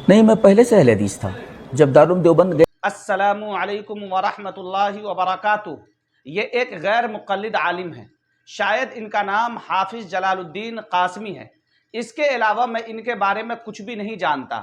نہیں، میں پہلے سے اہل حدیث تھا جب دارالعلوم دیوبند گئے۔ السلام علیکم ورحمۃ اللہ وبرکاتہ۔ یہ ایک غیر مقلد عالم ہے، شاید ان کا نام حافظ جلال الدین قاسمی ہے۔ اس کے علاوہ میں ان کے بارے میں کچھ بھی نہیں جانتا۔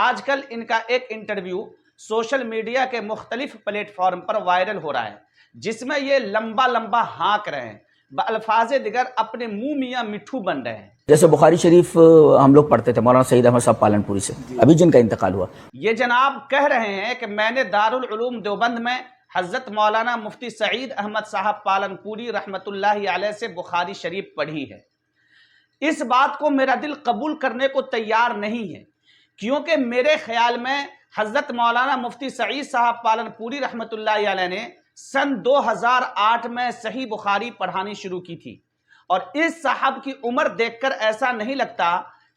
آج کل ان کا ایک انٹرویو سوشل میڈیا کے مختلف پلیٹ فارم پر وائرل ہو رہا ہے، جس میں یہ لمبا لمبا ہانک رہے ہیں، بالفاظ دیگر اپنے منہ میاں مٹھو بن رہے ہیں۔ جیسے بخاری شریف ہم لوگ پڑھتے تھے مولانا سعید احمد صاحب پالنپوری سے، ابھی جن کا انتقال ہوا۔ یہ جناب کہہ رہے ہیں کہ میں نے دارالعلوم دیوبند میں حضرت مولانا مفتی سعید احمد صاحب پالنپوری رحمۃ اللہ علیہ سے بخاری شریف پڑھی ہے۔ اس بات کو میرا دل قبول کرنے کو تیار نہیں ہے، کیونکہ میرے خیال میں حضرت مولانا مفتی سعید صاحب پالنپوری رحمۃ اللہ علیہ نے سن 2008 میں صحیح بخاری پڑھانی شروع کی تھی، اور اس صاحب کی عمر دیکھ کر ایسا نہیں لگتا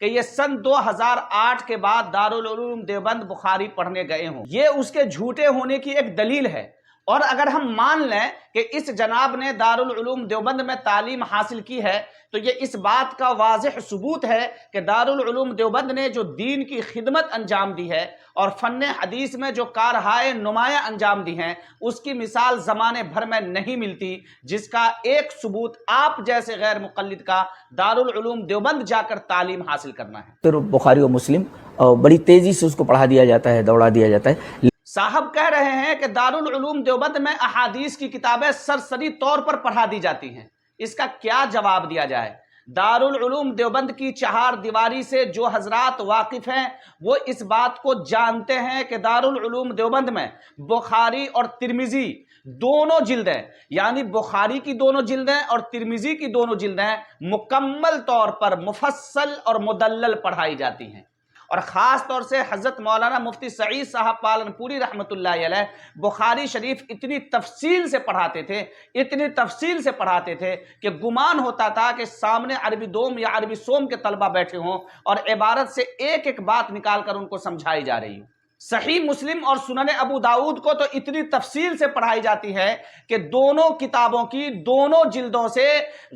کہ یہ سن 2008 کے بعد دارالعلوم دیوبند بخاری پڑھنے گئے ہوں۔ یہ اس کے جھوٹے ہونے کی ایک دلیل ہے، اور اگر ہم مان لیں کہ اس جناب نے دارالعلوم دیوبند میں تعلیم حاصل کی ہے تو یہ اس بات کا واضح ثبوت ہے کہ دارالعلوم دیوبند نے جو دین کی خدمت انجام دی ہے اور فن حدیث میں جو کارہائے نمایاں انجام دی ہیں، اس کی مثال زمانے بھر میں نہیں ملتی، جس کا ایک ثبوت آپ جیسے غیر مقلد کا دارالعلوم دیوبند جا کر تعلیم حاصل کرنا ہے۔ پھر بخاری و مسلم بڑی تیزی سے اس کو پڑھا دیا جاتا ہے، دوڑا دیا جاتا ہے۔ صاحب کہہ رہے ہیں کہ دارالعلوم دیوبند میں احادیث کی کتابیں سرسری طور پر پڑھا دی جاتی ہیں۔ اس کا کیا جواب دیا جائے؟ دارالعلوم دیوبند کی چہار دیواری سے جو حضرات واقف ہیں وہ اس بات کو جانتے ہیں کہ دارالعلوم دیوبند میں بخاری اور ترمذی دونوں جلدیں، یعنی بخاری کی دونوں جلدیں اور ترمذی کی دونوں جلدیں مکمل طور پر مفصل اور مدلل پڑھائی جاتی ہیں، اور خاص طور سے حضرت مولانا مفتی سعید صاحب پالنپوری رحمۃ اللہ علیہ بخاری شریف اتنی تفصیل سے پڑھاتے تھے کہ گمان ہوتا تھا کہ سامنے عربی دوم یا عربی سوم کے طلبہ بیٹھے ہوں اور عبارت سے ایک ایک بات نکال کر ان کو سمجھائی جا رہی ہوں۔ صحیح مسلم اور سنن ابو داؤد کو تو اتنی تفصیل سے پڑھائی جاتی ہے کہ دونوں کتابوں کی دونوں جلدوں سے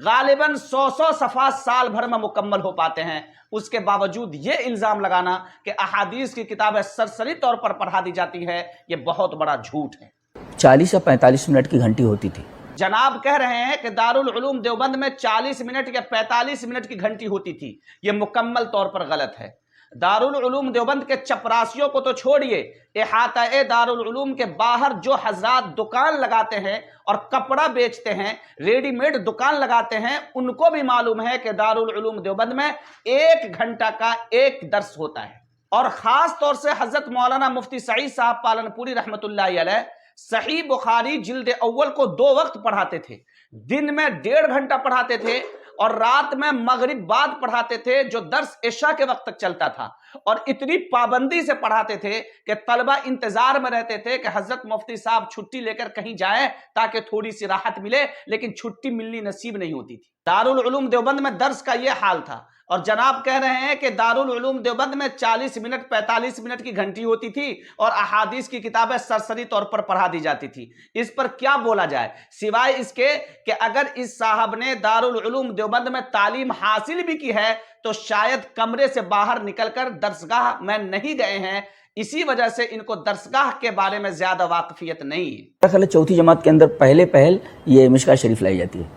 غالباً 100 صفحات سال بھر میں مکمل ہو پاتے ہیں۔ اس کے باوجود یہ الزام لگانا کہ احادیث کی کتابیں سرسری طور پر پڑھا دی جاتی ہے، یہ بہت بڑا جھوٹ ہے۔ 40 یا 45 منٹ کی گھنٹی ہوتی تھی۔ جناب کہہ رہے ہیں کہ دارالعلوم دیوبند میں 40 منٹ یا 45 منٹ کی گھنٹی ہوتی تھی، یہ مکمل طور پر غلط ہے۔ دارالعلوم دیوبند کے چپراسیوں کو تو چھوڑیے، احاطہ دارالعلوم کے باہر جو حضرات دکان لگاتے ہیں اور کپڑا بیچتے ہیں، ریڈی میڈ دکان لگاتے ہیں، ان کو بھی معلوم ہے کہ دارالعلوم دیوبند میں 1 گھنٹہ کا ایک درس ہوتا ہے، اور خاص طور سے حضرت مولانا مفتی سعید صاحب پالنپوری رحمۃ اللہ علیہ صحیح بخاری جلد اول کو 2 وقت پڑھاتے تھے، دن میں 1.5 گھنٹہ پڑھاتے تھے اور رات میں مغرب بعد پڑھاتے تھے، جو درس عشاء کے وقت تک چلتا تھا، اور اتنی پابندی سے پڑھاتے تھے کہ طلبہ انتظار میں رہتے تھے کہ حضرت مفتی صاحب چھٹی لے کر کہیں جائیں تاکہ تھوڑی سی راحت ملے، لیکن چھٹی ملنی نصیب نہیں ہوتی تھی۔ دارالعلوم دیوبند میں درس کا یہ حال تھا، اور جناب کہہ رہے ہیں کہ دارالعلوم دیوبند میں 40 منٹ 45 منٹ کی گھنٹی ہوتی تھی اور احادیث کی کتابیں سرسری طور پر پڑھا دی جاتی تھی۔ اس پر کیا بولا جائے سوائے اس کے کہ اگر اس صاحب نے دارالعلوم دیوبند میں تعلیم حاصل بھی کی ہے تو شاید کمرے سے باہر نکل کر درسگاہ میں نہیں گئے ہیں، اسی وجہ سے ان کو درسگاہ کے بارے میں زیادہ واقفیت نہیں ہے۔ میرا خیال ہے چوتھی جماعت کے اندر پہل یہ مشکوہ شریف لائی جاتی ہے۔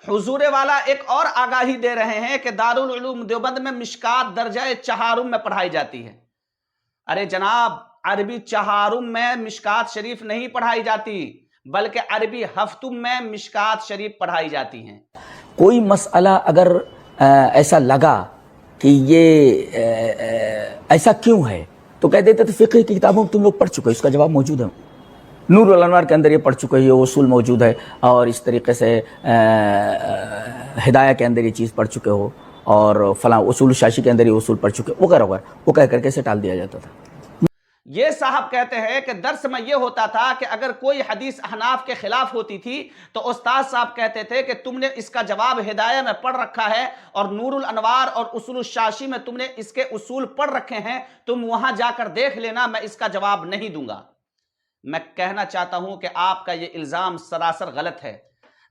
حضور والا ایک اور آگاہی دے رہے ہیں کہ دارالعلوم دیوبند میں مشکات درجہ چہارم میں پڑھائی جاتی ہے۔ ارے جناب، عربی چہارم میں مشکات شریف نہیں پڑھائی جاتی، بلکہ عربی ہفتم میں مشکات شریف پڑھائی جاتی ہیں۔ کوئی مسئلہ اگر ایسا لگا کہ یہ ایسا کیوں ہے تو کہہ دیتے تو فقہ کی کتابوں میں تم لوگ پڑھ چکے، اس کا جواب موجود ہے۔ نور الانوار کے اندر یہ پڑھ چکے، یہ اصول موجود ہے، اور اس طریقے سے ہدایہ کے اندر یہ چیز پڑھ چکے ہو، اور فلاں اصول شاشی کے اندر یہ اصول پڑھ چکے، وغیرہ وغیرہ، وہ کہہ کر کے اسے ٹال دیا جاتا تھا۔ یہ صاحب کہتے ہیں کہ درس میں یہ ہوتا تھا کہ اگر کوئی حدیث احناف کے خلاف ہوتی تھی تو استاد صاحب کہتے تھے کہ تم نے اس کا جواب ہدایہ میں پڑھ رکھا ہے، اور نور الانوار اور اصول الشاشی میں تم نے اس کے اصول پڑھ رکھے ہیں، تم وہاں جا کر دیکھ لینا، میں اس کا جواب نہیں دوں گا۔ میں کہنا چاہتا ہوں کہ آپ کا یہ الزام سراسر غلط ہے۔